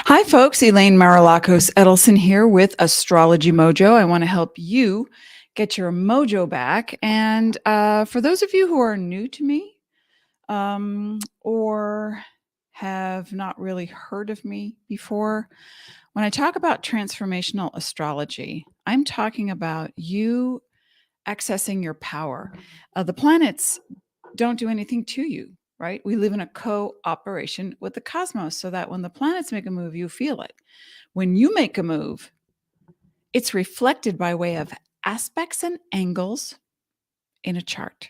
Hi, folks. Elaine Marolakos Edelson here with AstrologyMojo. I want to help you get your mojo back. And for those of you who are new to me or have not really heard of me before, when I talk about transformational astrology, I'm talking about you accessing your power. The planets don't do anything to you, right? We live in a cooperation with the cosmos so that when the planets make a move, you feel it. When you make a move, it's reflected by way of aspects and angles in a chart.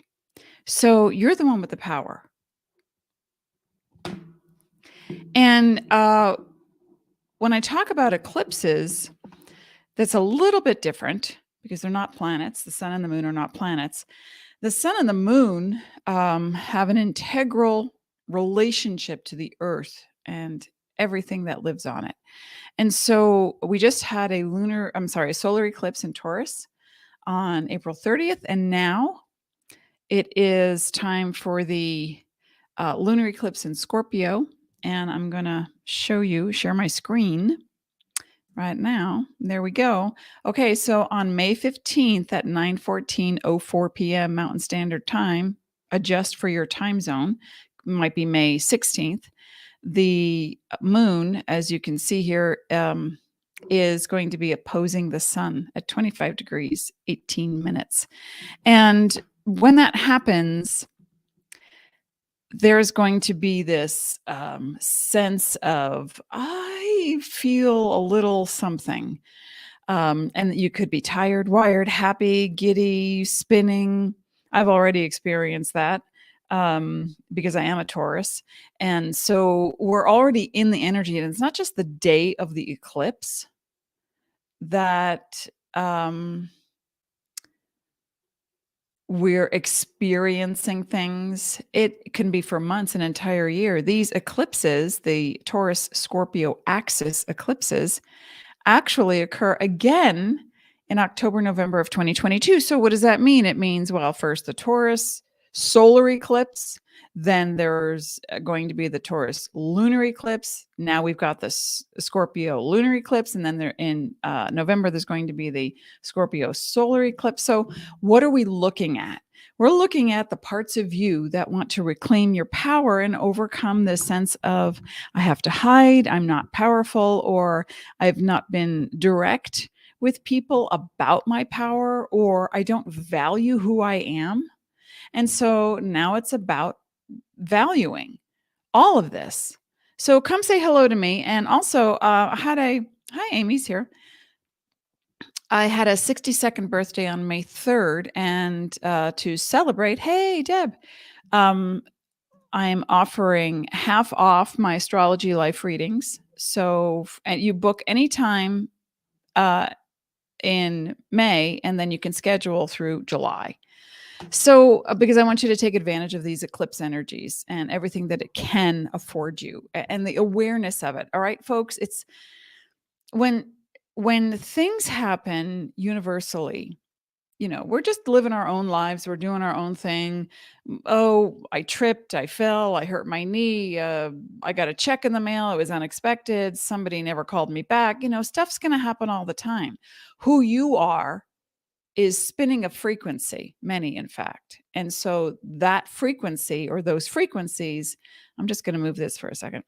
So you're the one with the power. And when I talk about eclipses, that's a little bit different because they're not planets. The sun and the moon are not planets. The sun and the moon have an integral relationship to the earth and everything that lives on it. And so we just had a solar eclipse in Taurus on April 30th. And now it is time for the lunar eclipse in Scorpio. And I'm going to share my screen right now. There we go. Okay, so on May 15th at 9:04 p.m. Mountain Standard Time, adjust for your time zone, might be May 16th. The moon, as you can see here, is going to be opposing the sun at 25 degrees, 18 minutes. And when that happens, there's going to be this sense of, I feel a little something. And you could be tired, wired, happy, giddy, spinning. I've already experienced that because I am a Taurus. And so we're already in the energy. And it's not just the day of the eclipse that we're experiencing things. It can be for months, an entire year. These eclipses, the Taurus Scorpio axis eclipses, actually occur again in October, November of 2022. So what does that mean? It means, well, first the Taurus solar eclipse, then there's going to be the Taurus lunar eclipse. Now we've got the Scorpio lunar eclipse, and then there in November, there's going to be the Scorpio solar eclipse. So what are we looking at? We're looking at the parts of you that want to reclaim your power and overcome the sense of, I have to hide, I'm not powerful, or I've not been direct with people about my power, or I don't value who I am. And so now it's about valuing all of this. So come say hello to me. And also, hi, Amy's here. I had a 62nd birthday on May 3rd, and to celebrate, hey, Deb, I'm offering half off my astrology life readings. So you book anytime in May, and then you can schedule through July. So, because I want you to take advantage of these eclipse energies and everything that it can afford you and the awareness of it. All right, folks, it's when things happen universally, we're just living our own lives. We're doing our own thing. Oh, I tripped, I fell, I hurt my knee. I got a check in the mail. It was unexpected. Somebody never called me back. Stuff's going to happen all the time. Who you are is spinning a frequency, many in fact. And so that frequency, or those frequencies, I'm just going to move this for a second.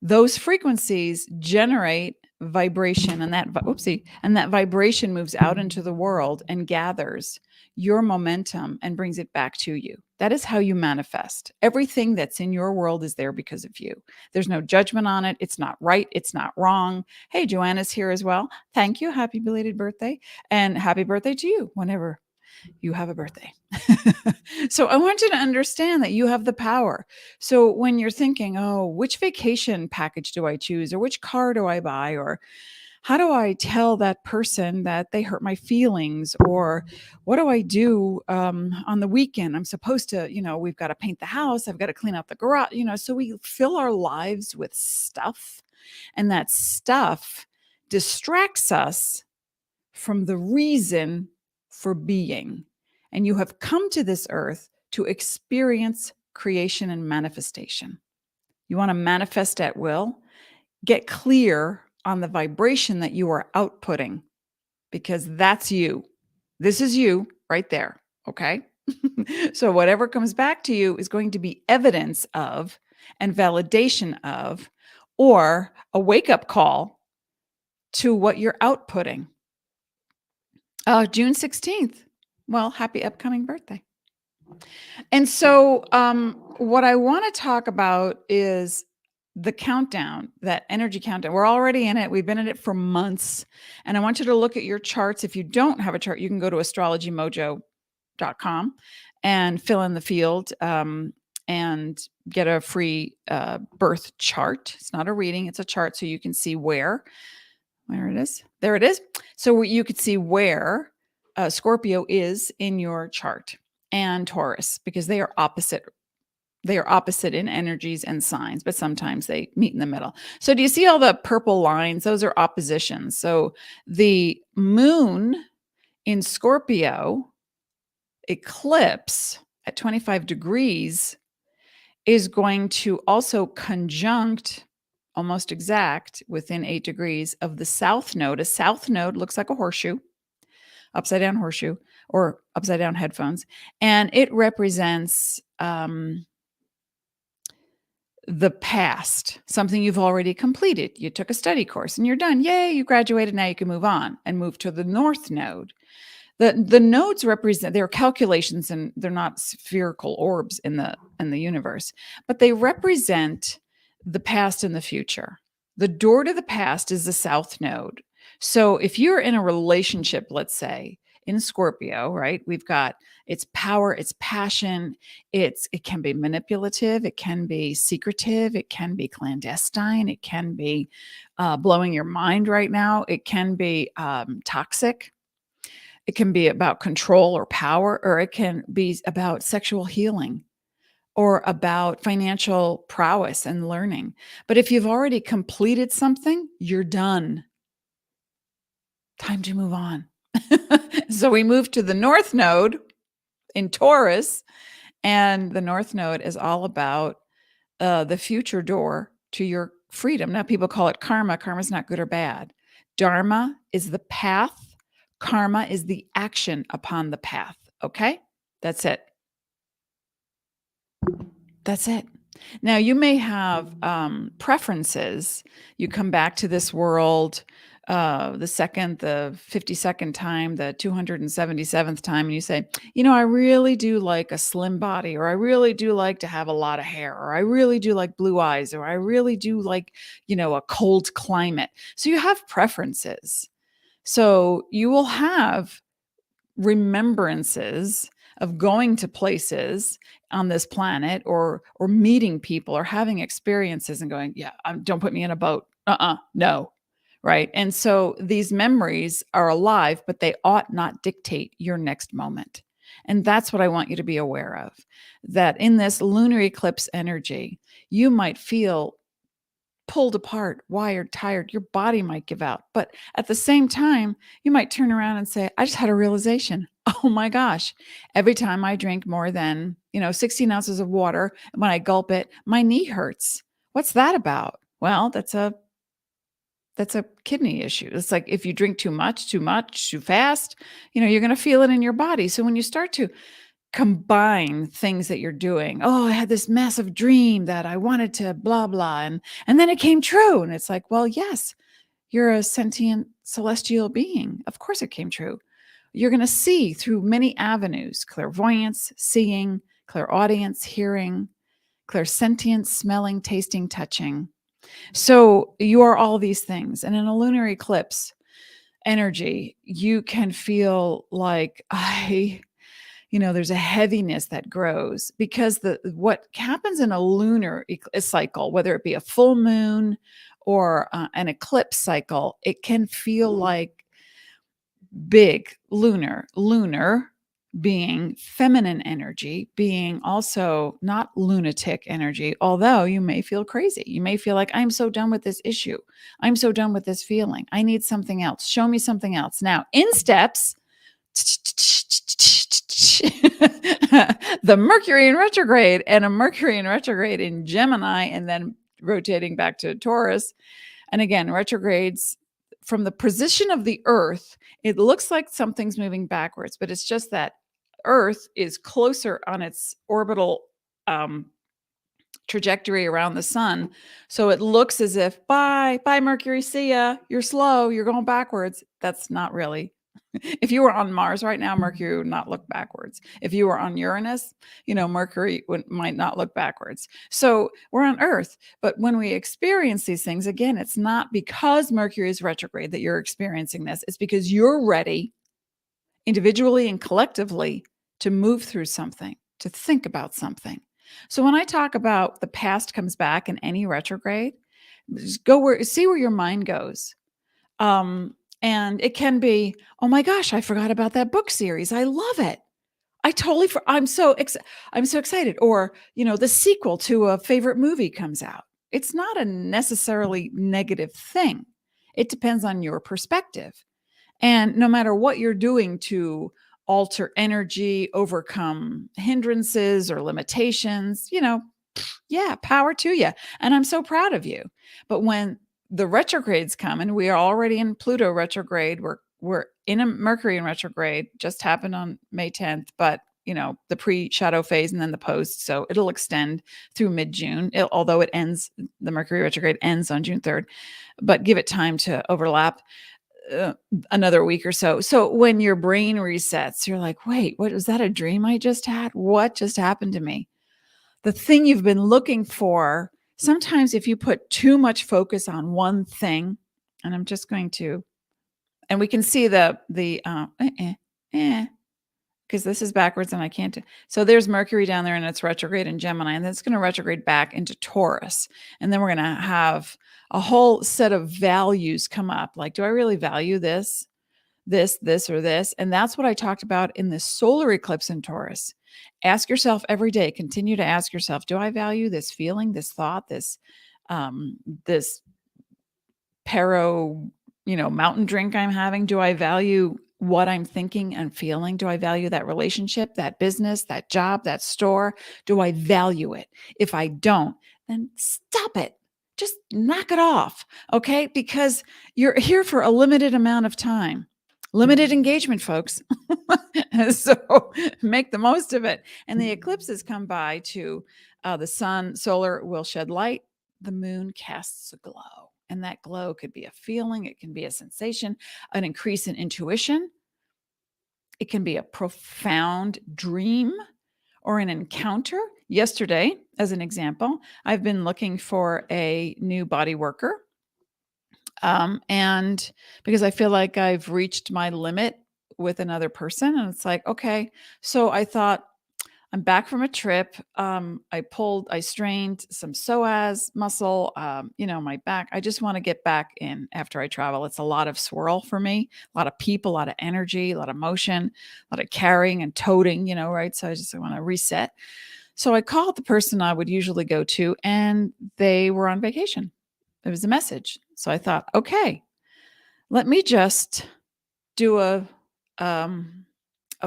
Those frequencies generate vibration, and that vibration moves out into the world and gathers your momentum and brings it back to you. That is how you manifest. Everything that's in your world is there because of you. There's no judgment on it. It's not right. It's not wrong. Hey, Joanna's here as well. Thank you. Happy belated birthday. And happy birthday to you whenever you have a birthday. So I want you to understand that you have the power. So when you're thinking, oh, which vacation package do I choose? Or which car do I buy? Or how do I tell that person that they hurt my feelings? Or what do I do on the weekend? I'm supposed to, we've got to paint the house. I've got to clean out the garage, so we fill our lives with stuff. And that stuff distracts us from the reason for being. And you have come to this earth to experience creation and manifestation. You want to manifest at will? Get clear on the vibration that you are outputting, because that's you. This is you right there. Okay. So whatever comes back to you is going to be evidence of and validation of, or a wake up call to what you're outputting. June 16th. Well, happy upcoming birthday. And so what I want to talk about is the countdown, that energy countdown. We're already in it. We've been in it for months. And I want you to look at your charts. If you don't have a chart, you can go to astrologymojo.com and fill in the field and get a free birth chart. It's not a reading, it's a chart, so you can see where it is. There it is. So you could see where Scorpio is in your chart, and Taurus, because they are opposite. They are opposite in energies and signs, but sometimes they meet in the middle. So do you see all the purple lines? Those are oppositions. So the moon in Scorpio eclipse at 25 degrees is going to also conjunct, almost exact, within 8 degrees of the south node. A south node looks like a horseshoe, upside down horseshoe, or upside down headphones. And it represents the past, something you've already completed. You took a study course and you're done. Yay, you graduated. Now you can move on and move to the north node. The nodes represent, they're calculations, and they're not spherical orbs in the universe, but they represent the past and the future. The door to the past is the south node. So if you're in a relationship, let's say in Scorpio, right, we've got its power, its passion, it can be manipulative, it can be secretive, it can be clandestine, it can be blowing your mind right now, it can be toxic. It can be about control or power, or it can be about sexual healing or about financial prowess and learning. But if you've already completed something, you're done. Time to move on. So we move to the north node in Taurus, and the north node is all about the future door to your freedom. Now, people call it karma. Karma is not good or bad. Dharma is the path. Karma is the action upon the path. Okay? That's it. That's it. Now, you may have preferences. You come back to this world the second, the 52nd time, the 277th time, and you say, I really do like a slim body, or I really do like to have a lot of hair, or I really do like blue eyes, or I really do like, a cold climate. So you have preferences. So you will have remembrances of going to places on this planet, or meeting people, or having experiences and going, yeah, don't put me in a boat. No. Right. And so these memories are alive, but they ought not dictate your next moment. And that's what I want you to be aware of, that in this lunar eclipse energy, you might feel pulled apart, wired, tired. Your body might give out. But at the same time, you might turn around and say, I just had a realization. Oh my gosh. Every time I drink more than, 16 ounces of water, when I gulp it, my knee hurts. What's that about? Well, that's a kidney issue. It's like if you drink too much, too fast, you're going to feel it in your body. So when you start to combine things that you're doing, I had this massive dream that I wanted to blah, blah, and then it came true. And it's like, well, yes, you're a sentient celestial being. Of course it came true. You're going to see through many avenues: clairvoyance, seeing, clairaudience, hearing, clairsentience, smelling, tasting, touching. So you are all these things. And in a lunar eclipse energy, you can feel like there's a heaviness that grows, because what happens in a lunar cycle, whether it be a full moon or an eclipse cycle, it can feel like big lunar being feminine energy, being also not lunatic energy, although you may feel crazy. You may feel like, I'm so done with this issue. I'm so done with this feeling. I need something else. Show me something else. Now, in steps, the Mercury in retrograde, and a Mercury in retrograde in Gemini, and then rotating back to Taurus. And again, retrogrades from the position of the Earth, it looks like something's moving backwards, but it's just that Earth is closer on its orbital trajectory around the sun. So it looks as if, bye, Mercury, see ya. You're slow, you're going backwards. That's not really. If you were on Mars right now, Mercury would not look backwards. If you were on Uranus, Mercury might not look backwards. So we're on Earth. But when we experience these things, again, it's not because Mercury is retrograde that you're experiencing this. It's because you're ready individually and collectively to move through something, to think about something. So when I talk about the past comes back in any retrograde, just see where your mind goes. And it can be, oh my gosh, I forgot about that book series. I love it. I'm so excited. Or, the sequel to a favorite movie comes out. It's not a necessarily negative thing. It depends on your perspective. And no matter what you're doing to alter energy, overcome hindrances or limitations, yeah, power to you. And I'm so proud of you. But when the retrogrades come, and we are already in Pluto retrograde, we're in a Mercury in retrograde, just happened on May 10th, but the pre-shadow phase and then the post. So it'll extend through mid-June, although the Mercury retrograde ends on June 3rd, but give it time to overlap. Another week or so. So when your brain resets, you're like, wait, what was that, a dream I just had? What just happened to me? The thing you've been looking for. Sometimes if you put too much focus on one thing, and I'm just going to, and we can see because this is backwards and I can't. So there's Mercury down there and it's retrograde in Gemini, and then it's going to retrograde back into Taurus. And then we're going to have a whole set of values come up. Like, do I really value this, or this? And that's what I talked about in this solar eclipse in Taurus. Ask yourself every day, continue to ask yourself, do I value this feeling, this thought, this mountain drink I'm having? Do I value what I'm thinking and feeling? Do I value that relationship, that business, that job, that store? Do I value it? If I don't, then stop it. Just knock it off, okay? Because you're here for a limited amount of time. Limited engagement, folks. So make the most of it. And the eclipses come by to the sun, solar will shed light. The moon casts a glow. And that glow could be a feeling. It can be a sensation, an increase in intuition. It can be a profound dream or an encounter. Yesterday, as an example, I've been looking for a new body worker. And because I feel like I've reached my limit with another person, and it's like, okay, so I thought, I'm back from a trip. I strained some psoas muscle, my back. I just want to get back in after I travel. It's a lot of swirl for me, a lot of people, a lot of energy, a lot of motion, a lot of carrying and toting, right? So I just want to reset. So I called the person I would usually go to, and they were on vacation. It was a message. So I thought, okay, let me just do a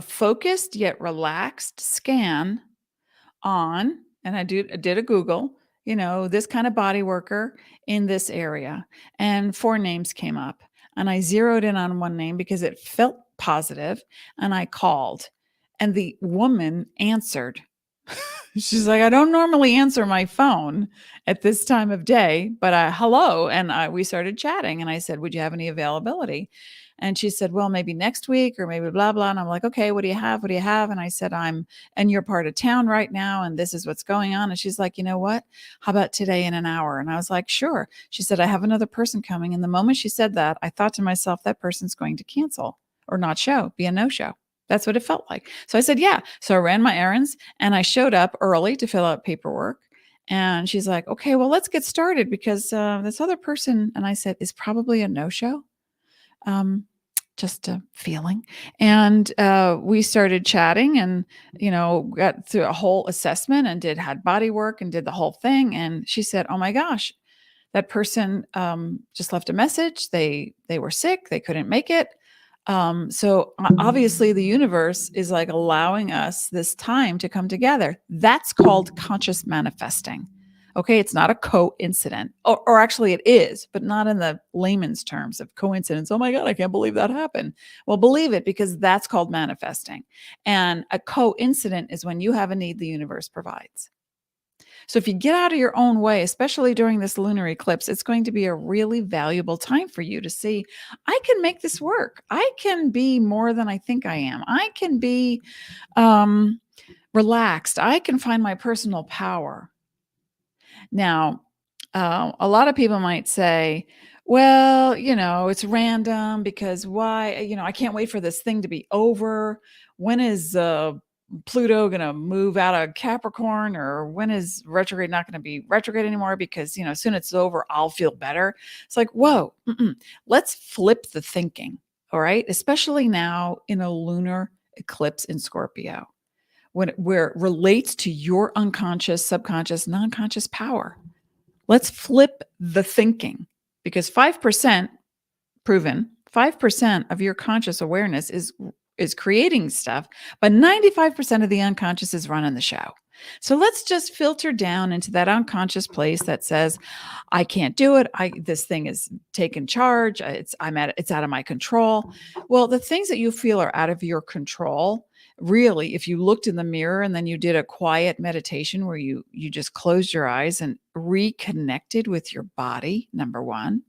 focused yet relaxed scan on, and I did a Google, this kind of body worker in this area, and 4 names came up, and I zeroed in on one name because it felt positive, and I called, and the woman answered. She's like, I don't normally answer my phone at this time of day, but hello. And we started chatting, and I said, would you have any availability? And she said, well, maybe next week or maybe blah, blah. And I'm like, okay, what do you have? What do you have? And I said, I'm in your part of town right now, and this is what's going on. And she's like, you know what? How about today in an hour? And I was like, sure. She said, I have another person coming. And the moment she said that, I thought to myself, that person's going to cancel or not show, be a no-show. That's what it felt like. So I said, yeah. So I ran my errands, and I showed up early to fill out paperwork. And she's like, okay, well, let's get started because this other person, and I said, is probably a no-show. Just a feeling. And we started chatting, and, got through a whole assessment and had body work and did the whole thing. And she said, oh my gosh, that person just left a message. They were sick. They couldn't make it. So obviously the universe is like allowing us this time to come together. That's called conscious manifesting. Okay, it's not a coincidence, or actually it is, but not in the layman's terms of coincidence. Oh my God, I can't believe that happened. Well, believe it, because that's called manifesting. And a coincidence is when you have a need the universe provides. So if you get out of your own way, especially during this lunar eclipse, it's going to be a really valuable time for you to see, I can make this work. I can be more than I think I am. I can be relaxed. I can find my personal power. Now, a lot of people might say, well, it's random because why? I can't wait for this thing to be over. When is Pluto going to move out of Capricorn, or when is retrograde not going to be retrograde anymore? Because, as soon as it's over, I'll feel better. It's like, whoa, let's flip the thinking. All right. Especially now in a lunar eclipse in Scorpio, where it relates to your unconscious, subconscious, non-conscious power. Let's flip the thinking, because 5% proven, 5% of your conscious awareness is creating stuff, but 95% of the unconscious is running the show. So let's just filter down into that unconscious place that says, I can't do it. This thing is taking charge. It's out of my control. Well, the things that you feel are out of your control, really, if you looked in the mirror and then you did a quiet meditation where you just closed your eyes and reconnected with your body, number one,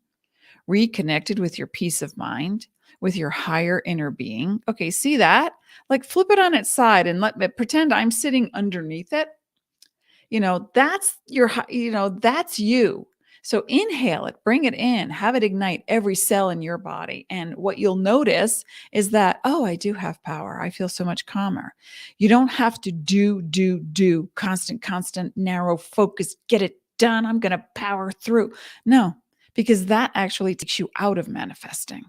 reconnected with your peace of mind, with your higher inner being. Okay, see that? Like flip it on its side and pretend I'm sitting underneath it. That's that's you. So inhale it, bring it in, have it ignite every cell in your body. And what you'll notice is that, oh, I do have power. I feel so much calmer. You don't have to do constant, narrow focus, get it done. I'm going to power through. No, because that actually takes you out of manifesting.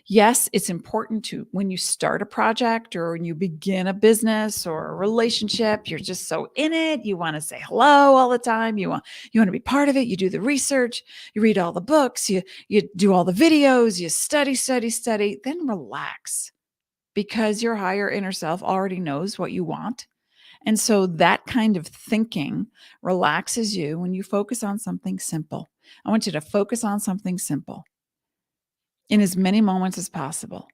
Yes, it's important to, when you start a project or when you begin a business or a relationship, you're just so in it. You want to say hello all the time. You want to be part of it. You do the research, you read all the books, you do all the videos, you study, then relax, because your higher inner self already knows what you want. And so that kind of thinking relaxes you when you focus on something simple. I want you to focus on something simple in as many moments as possible.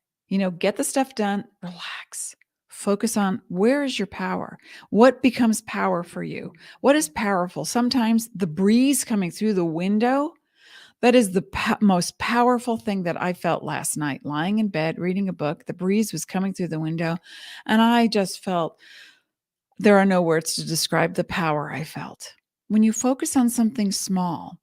Get the stuff done, relax, focus on where is your power? What becomes power for you? What is powerful? Sometimes the breeze coming through the window, that is the most powerful thing that I felt last night, lying in bed, reading a book. The breeze was coming through the window, and I just felt, there are no words to describe the power I felt. When you focus on something small,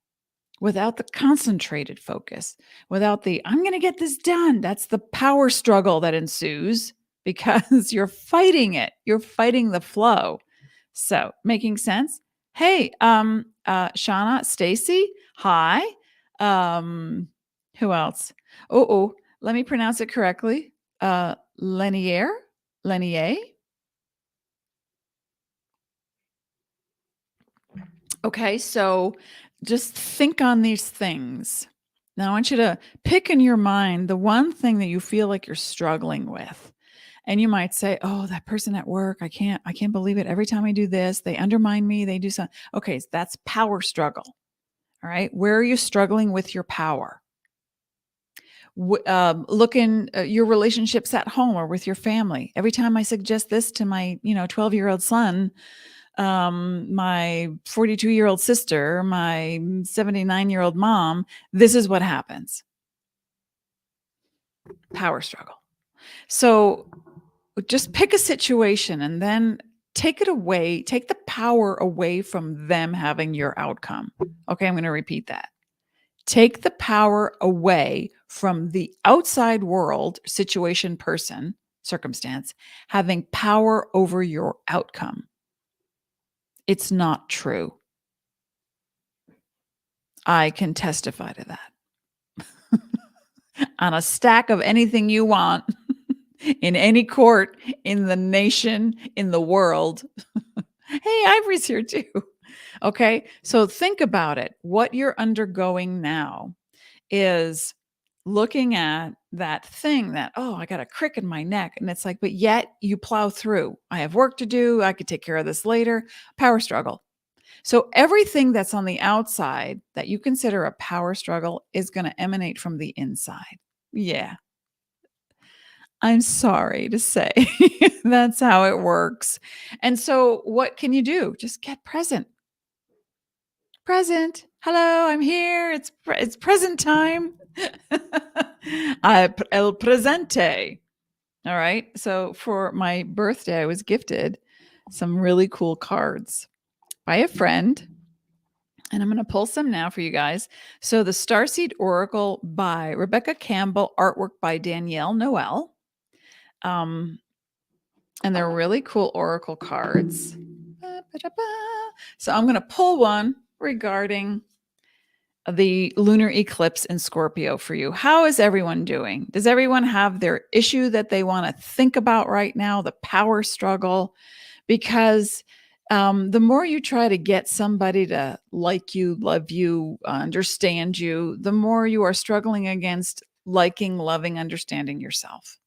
without the concentrated focus, without the, I'm going to get this done, that's the power struggle that ensues, because you're fighting it. You're fighting the flow. So, making sense? Hey, Shauna, Stacy, hi. Who else? Oh, let me pronounce it correctly. Lenier. Okay, so just think on these things. Now, I want you to pick in your mind the one thing that you feel like you're struggling with. And you might say, "Oh, that person at work, I can't believe it. Every time I do this, they undermine me, they do something." Okay, so that's power struggle. All right, where are you struggling with your power? Look in your relationships at home or with your family. Every time I suggest this to my 12-year-old son, my 42-year-old sister, my 79-year-old mom, this is what happens. Power struggle. So just pick a situation and then take the power away from them having your outcome. Okay, I'm going to repeat that. Take the power away from the outside world, situation, person, circumstance, having power over your outcome. It's not true. I can testify to that. On a stack of anything you want, in any court, in the nation, in the world. Hey, Ivory's here too. Okay, so think about it. What you're undergoing now is looking at that thing that, oh, I got a crick in my neck. And it's like, but yet you plow through. I have work to do. I could take care of this later. Power struggle. So everything that's on the outside that you consider a power struggle is going to emanate from the inside. Yeah. I'm sorry to say that's how it works. And so what can you do? Just get present. Present. Hello, I'm here. It's present time. El presente. All right. So for my birthday, I was gifted some really cool cards by a friend. And I'm going to pull some now for you guys. So the Starseed Oracle by Rebecca Campbell, artwork by Danielle Noel. And they're really cool oracle cards. So I'm going to pull one regarding the lunar eclipse in Scorpio for you. How is everyone doing? Does everyone have their issue that they want to think about right now, the power struggle? Because the more you try to get somebody to like you, love you, understand you, the more you are struggling against liking, loving, understanding yourself.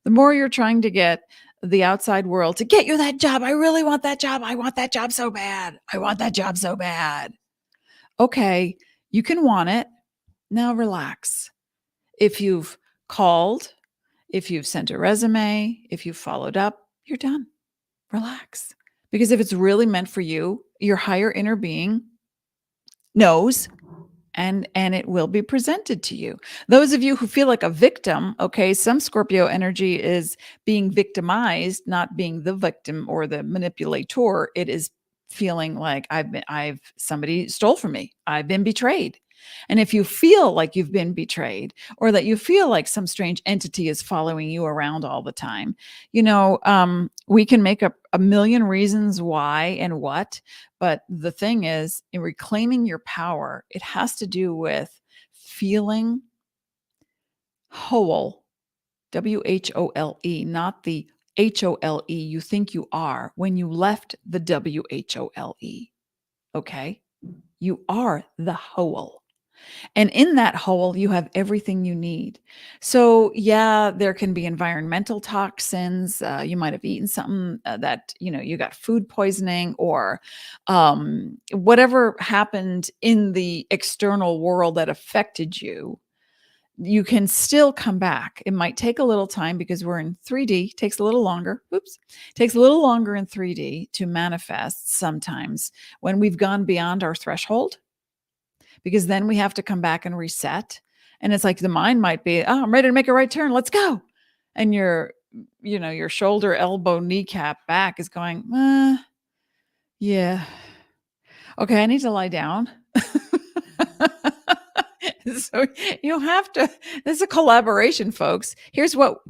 The more you're trying to get the outside world to get you that job. I really want that job. I want that job so bad. I want that job so bad. Okay, you can want it. Now relax. If you've called, if you've sent a resume, if you've followed up, you're done. Relax. Because if it's really meant for you, your higher inner being knows, and it will be presented to you. Those of you who feel like a victim, okay, some Scorpio energy is being victimized, not being the victim or the manipulator. It is feeling like somebody stole from me. I've been betrayed. And if you feel like you've been betrayed, or that you feel like some strange entity is following you around all the time, we can make up a million reasons why and what. But the thing is, in reclaiming your power, it has to do with feeling whole, WHOLE, not the HOLE you think you are when you left the WHOLE. Okay? You are the whole. And in that whole, you have everything you need. So, yeah, there can be environmental toxins. You might have eaten something that, you got food poisoning, or whatever happened in the external world that affected you. You can still come back. It might take a little time because we're in 3D, takes a little longer. Takes a little longer in 3D to manifest sometimes when we've gone beyond our threshold, because then we have to come back and reset. And it's like the mind might be, oh, I'm ready to make a right turn. Let's go. And your shoulder, elbow, kneecap, back is going, yeah. Okay, I need to lie down. So you have to, this is a collaboration, folks. Here's what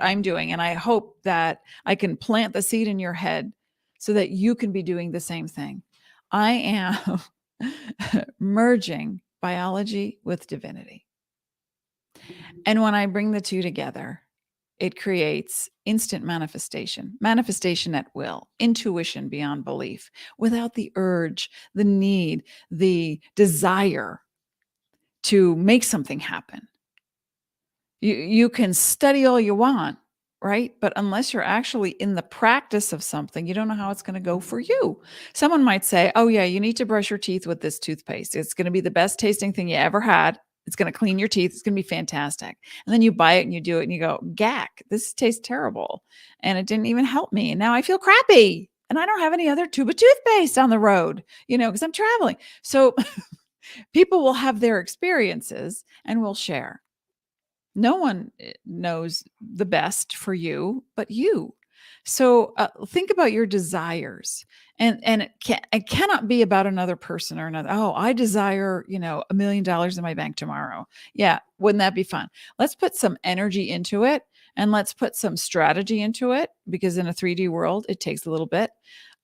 I'm doing. And I hope that I can plant the seed in your head so that you can be doing the same thing. I am merging biology with divinity. And when I bring the two together, it creates instant manifestation at will, intuition beyond belief, without the urge, the need, the desire to make something happen. You can study all you want, right? But unless you're actually in the practice of something, you don't know how it's going to go for you. Someone might say, oh yeah, you need to brush your teeth with this toothpaste. It's going to be the best tasting thing you ever had. It's going to clean your teeth. It's going to be fantastic. And then you buy it and you do it and you go, gack, this tastes terrible. And it didn't even help me. And now I feel crappy. And I don't have any other tube of toothpaste on the road, because I'm traveling. So people will have their experiences and will share. No one knows the best for you but you. So think about your desires, and it cannot be about another person or another. Oh, I desire, $1 million in my bank tomorrow. Yeah, wouldn't that be fun? Let's put some energy into it, and let's put some strategy into it, because in a 3D world, it takes a little bit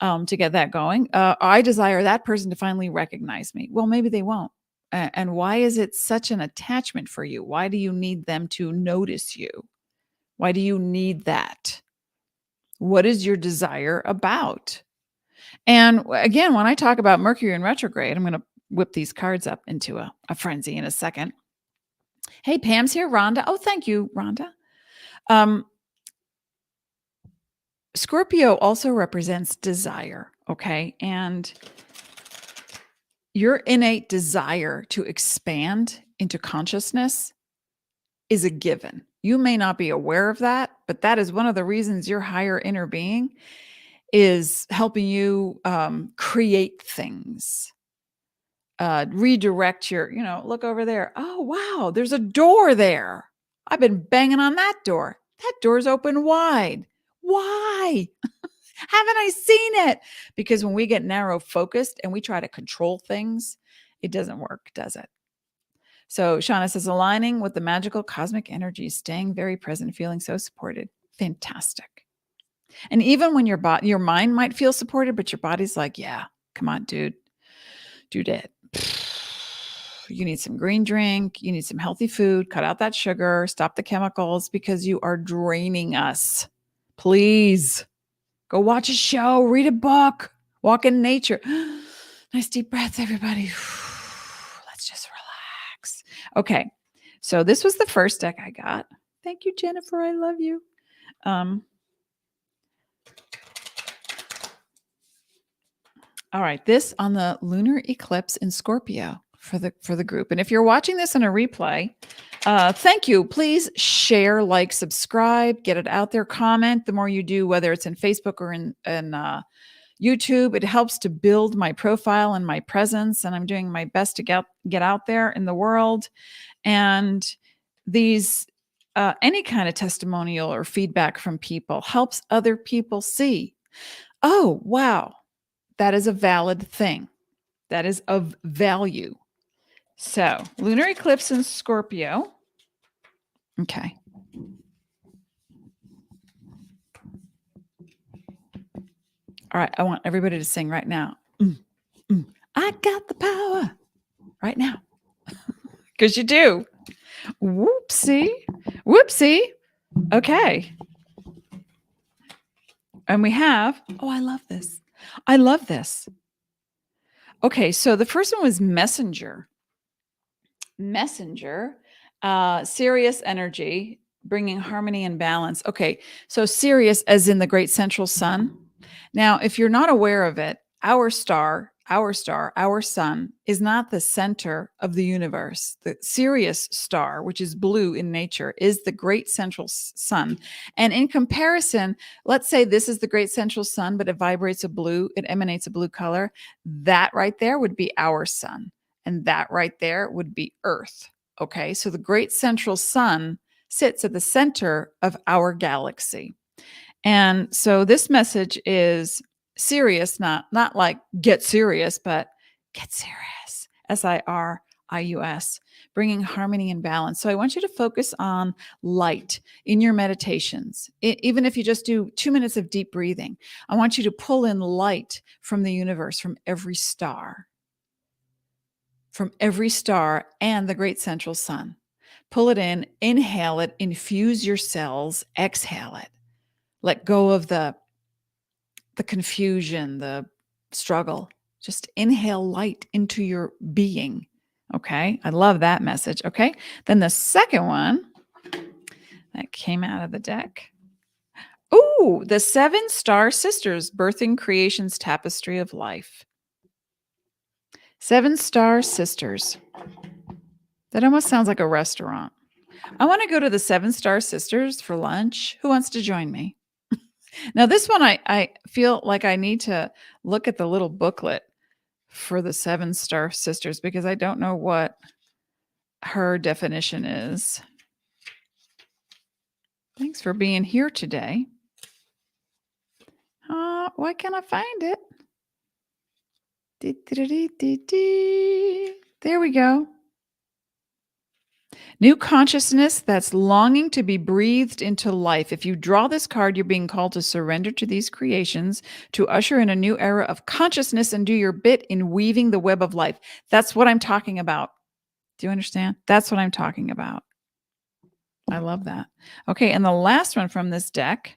to get that going. I desire that person to finally recognize me. Well, maybe they won't. And why is it such an attachment for you? Why do you need them to notice you? Why do you need that? What is your desire about? And again, when I talk about Mercury in retrograde, I'm going to whip these cards up into a frenzy in a second. Hey, Pam's here. Rhonda. Oh, thank you, Rhonda. Um, Scorpio also represents desire. Okay. And your innate desire to expand into consciousness is a given. You may not be aware of that, but that is one of the reasons your higher inner being is helping you create things, redirect your, look over there. Oh, wow, there's a door there. I've been banging on that door. That door's open wide. Why? Haven't I seen it? Because when we get narrow focused and we try to control things, it doesn't work, does it? So Shauna says, aligning with the magical cosmic energy, staying very present, feeling so supported. Fantastic. And even when your mind might feel supported, but your body's like, yeah, come on, dude, do that. You need some green drink. You need some healthy food. Cut out that sugar. Stop the chemicals because you are draining us. Please go watch a show, read a book, walk in nature. Nice deep breaths, everybody. Let's just relax. Okay. So this was the first deck I got. Thank you, Jennifer. I love you. All right, this on the lunar eclipse in Scorpio for the group. And if you're watching this in a replay, thank you. Please share, like, subscribe, get it out there, comment. The more you do, whether it's in Facebook or in YouTube, it helps to build my profile and my presence. And I'm doing my best to get out there in the world. And these any kind of testimonial or feedback from people helps other people see, oh, wow, that is a valid thing. That is of value. So, lunar eclipse in Scorpio. Okay. All right. I want everybody to sing right now. I got the power right now. Because you do. Whoopsie. Whoopsie. Okay. And we have, oh, I love this. I love this. Okay. So the first one was messenger. Messenger, Sirius energy, bringing harmony and balance. Okay, so Sirius as in the great central sun. Now, if you're not aware of it, our sun is not the center of the universe. The Sirius star, which is blue in nature, is the great central sun. And in comparison, let's say this is the great central sun, but it vibrates a blue, it emanates a blue color. That right there would be our sun. And that right there would be Earth. Okay, so the great central sun sits at the center of our galaxy. And so this message is serious, not like get serious, but get serious. SIRIUS, bringing harmony and balance. So I want you to focus on light in your meditations. Even if you just do 2 minutes of deep breathing, I want you to pull in light from the universe, from every star and the great central sun. Pull it in, inhale it, infuse your cells, exhale it. Let go of the confusion, the struggle. Just inhale light into your being. Okay. I love that message. Okay. Then the second one that came out of the deck. Ooh, the 7 star sisters, birthing creation's tapestry of life. 7 star sisters. That almost sounds like a restaurant. I want to go to the 7 star sisters for lunch. Who wants to join me? Now, this one, I feel like I need to look at the little booklet for the 7 star sisters because I don't know what her definition is. Thanks for being here today. Why can't I find it? There we go. New consciousness that's longing to be breathed into life. If you draw this card, you're being called to surrender to these creations, to usher in a new era of consciousness and do your bit in weaving the web of life. That's what I'm talking about. Do you understand? That's what I'm talking about. I love that. Okay, and the last one from this deck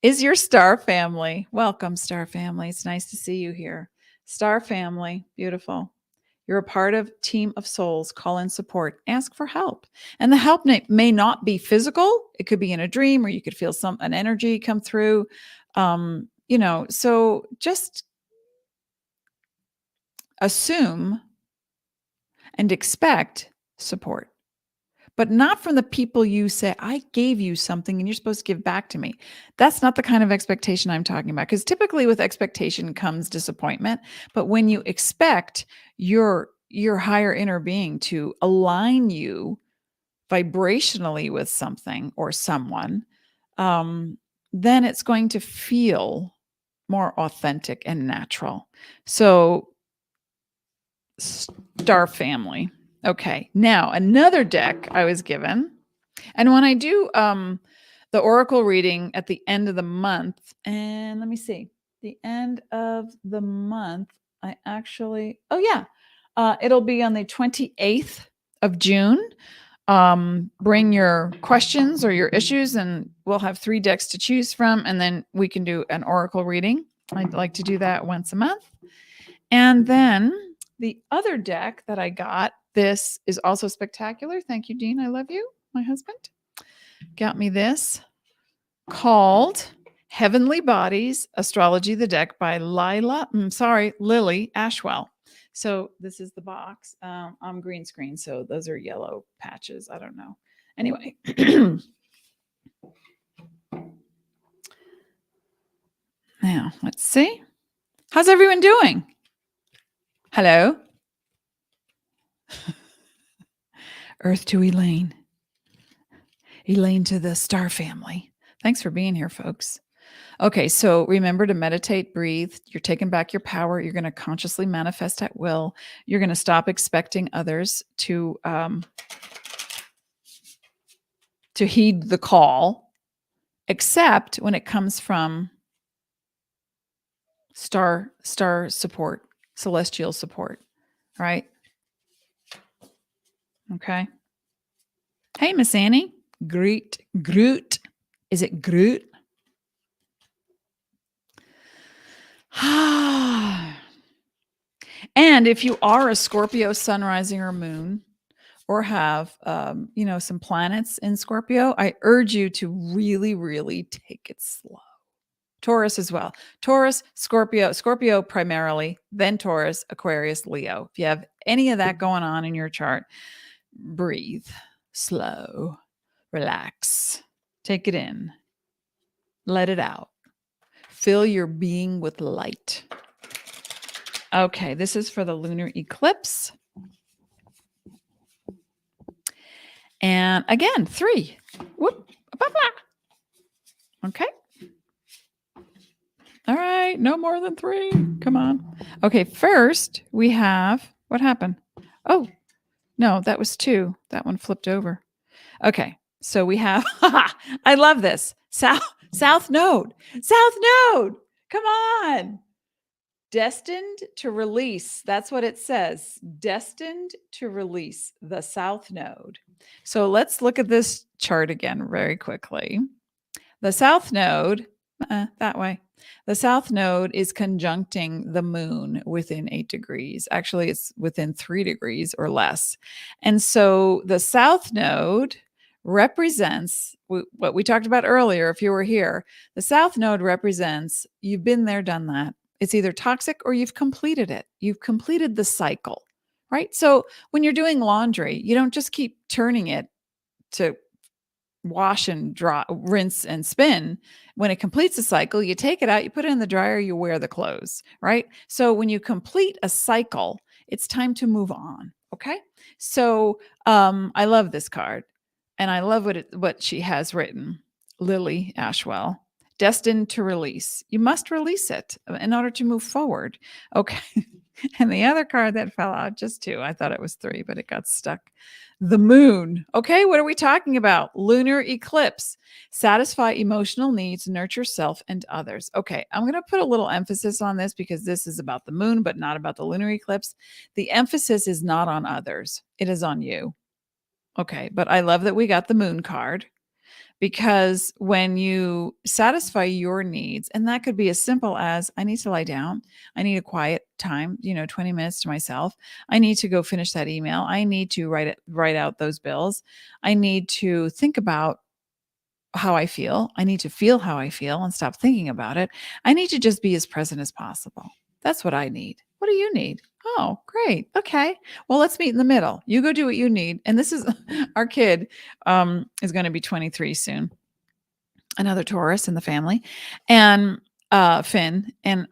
is your star family. Welcome, star family. It's nice to see you here. Star family, beautiful. You're a part of a team of souls. Call in support. Ask for help. And the help may not be physical. It could be in a dream, or you could feel an energy come through. So just assume and expect support, but not from the people you say, I gave you something and you're supposed to give back to me. That's not the kind of expectation I'm talking about, because typically with expectation comes disappointment. But when you expect your higher inner being to align you vibrationally with something or someone, then it's going to feel more authentic and natural. So, star family. Okay. Now, another deck I was given. And when I do the oracle reading at the end of the month, and let me see, the end of the month, I actually, it'll be on the 28th of June. Bring your questions or your issues, and we'll have 3 decks to choose from, and then we can do an oracle reading. I'd like to do that once a month. And then the other deck that I got, this is also spectacular. Thank you, Dean. I love you. My husband got me this, called Heavenly Bodies, Astrology the Deck by Lily Ashwell. So this is the box. I'm green screen, so those are yellow patches. I don't know. Anyway. Now, let's see. How's everyone doing? Hello? Earth to Elaine. Elaine to the star family. Thanks for being here, folks. Okay, so remember to meditate, breathe. You're taking back your power. You're going to consciously manifest at will. You're going to stop expecting others to heed the call, except when it comes from star support, celestial support, right? Okay. Hey, Miss Annie. Groot. Is it Groot? And if you are a Scorpio sun, rising, or moon, or have some planets in Scorpio, I urge you to really, really take it slow. Taurus as well. Taurus, Scorpio primarily, then Taurus, Aquarius, Leo. If you have any of that going on in your chart, breathe, slow, relax, take it in, let it out. Fill your being with light. Okay, this is for the lunar eclipse. And again, 3. Whoop, blah, blah. Okay. All right, no more than 3. Come on. Okay, first we have, what happened? Oh, no, that was 2. That one flipped over. Okay, so we have, I love this. South node. Come on. Destined to release. That's what it says. Destined to release, the South Node. So let's look at this chart again very quickly. The South Node, that way. The South Node is conjuncting the moon within 8 degrees. Actually, it's within 3 degrees or less. And so the South Node represents what we talked about earlier. If you were here, the South Node represents, you've been there, done that. It's either toxic or you've completed it. You've completed the cycle, right? So when you're doing laundry, you don't just keep turning it to wash and dry, rinse and spin. When it completes the cycle, you take it out, you put it in the dryer, you wear the clothes, right? So when you complete a cycle, it's time to move on. Okay. So I love this card, and I love what she has written. Lily Ashwell. Destined to release. You must release it in order to move forward. Okay. And the other card that fell out, just 2. I thought it was 3, but it got stuck. The moon. Okay. What are we talking about? Lunar eclipse. Satisfy emotional needs, nurture self and others. Okay. I'm going to put a little emphasis on this because this is about the moon, but not about the lunar eclipse. The emphasis is not on others. It is on you. Okay. But I love that we got the moon card, because when you satisfy your needs, and that could be as simple as I need to lie down, I need a quiet time, 20 minutes to myself. I need to go finish that email. I need to write out those bills. I need to think about how I feel. I need to feel how I feel and stop thinking about it. I need to just be as present as possible. That's what I need. What do you need? Oh, great. Okay. Well, let's meet in the middle. You go do what you need. And this is our kid is going to be 23 soon. Another Taurus in the family. And Finn. And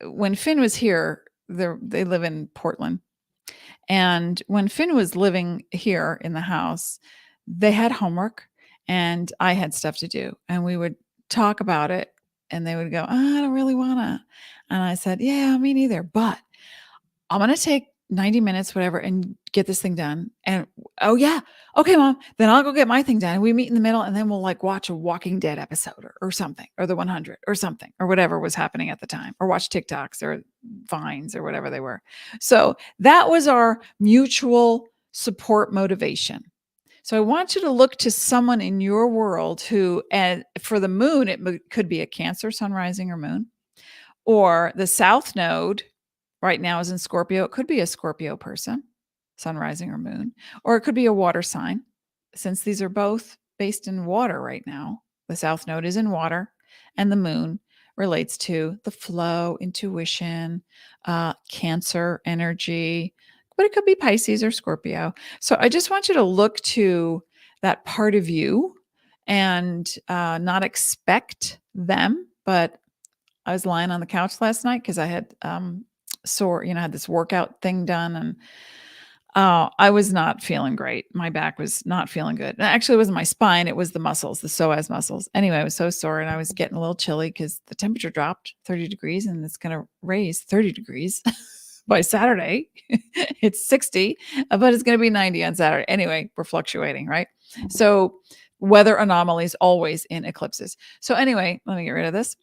when Finn was here, they live in Portland. And when Finn was living here in the house, they had homework and I had stuff to do. And we would talk about it and they would go, "Oh, I don't really want to." And I said, "Yeah, me neither. But I'm going to take 90 minutes, whatever, and get this thing done." And oh, yeah. Okay, mom. Then I'll go get my thing done. We meet in the middle and then we'll like watch a Walking Dead episode or something, or the 100 or something, or whatever was happening at the time, or watch TikToks or Vines or whatever they were. So that was our mutual support motivation. So I want you to look to someone in your world who, and for the moon, it could be a Cancer sun, rising, or moon, or the South Node right now is in Scorpio. It could be a Scorpio person, sun, rising, or moon, or it could be a water sign. Since these are both based in water right now, the South Node is in water, and the moon relates to the flow, intuition, Cancer energy, but it could be Pisces or Scorpio. So I just want you to look to that part of you and not expect them. But I was lying on the couch last night because I had had this workout thing done, and I was not feeling great. My back was not feeling good. And actually, it wasn't my spine; it was the muscles, the psoas muscles. Anyway, I was so sore, and I was getting a little chilly because the temperature dropped 30 degrees, and it's going to raise 30 degrees by Saturday. It's 60, but it's going to be 90 on Saturday. Anyway, we're fluctuating, right? So weather anomalies always in eclipses. So anyway, let me get rid of this.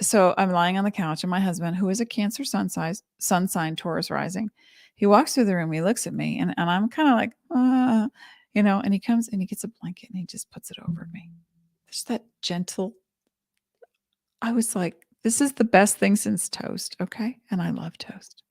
So I'm lying on the couch, and my husband, who is a Cancer sun sign, Taurus rising, he walks through the room. He looks at me, and I'm kind of like, and he comes and he gets a blanket and he just puts it over me. Just that gentle. I was like, this is the best thing since toast. Okay. And I love toast.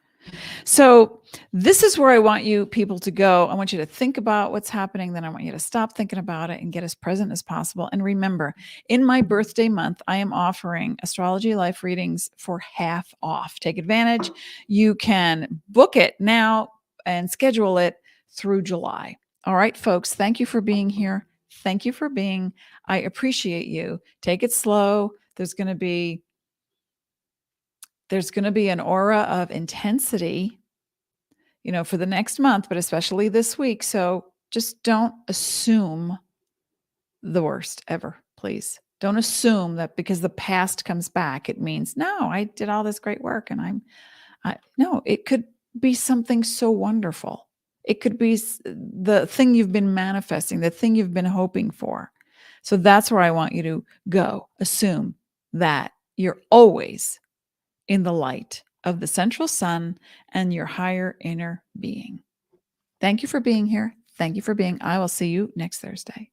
So this is where I want you people to go. I want you to think about what's happening. Then I want you to stop thinking about it and get as present as possible. And remember, in my birthday month, I am offering astrology life readings for half off. Take advantage. You can book it now and schedule it through July. All right, folks, thank you for being here. Thank you for being. I appreciate you. Take it slow. There's going to be an aura of intensity, for the next month, but especially this week. So just don't assume the worst ever, please. Don't assume that because the past comes back, it means, no, I did all this great work and no, it could be something so wonderful. It could be the thing you've been manifesting, the thing you've been hoping for. So that's where I want you to go. Assume that you're always in the light of the central sun and your higher inner being. Thank you for being here. Thank you for being. I will see you next Thursday.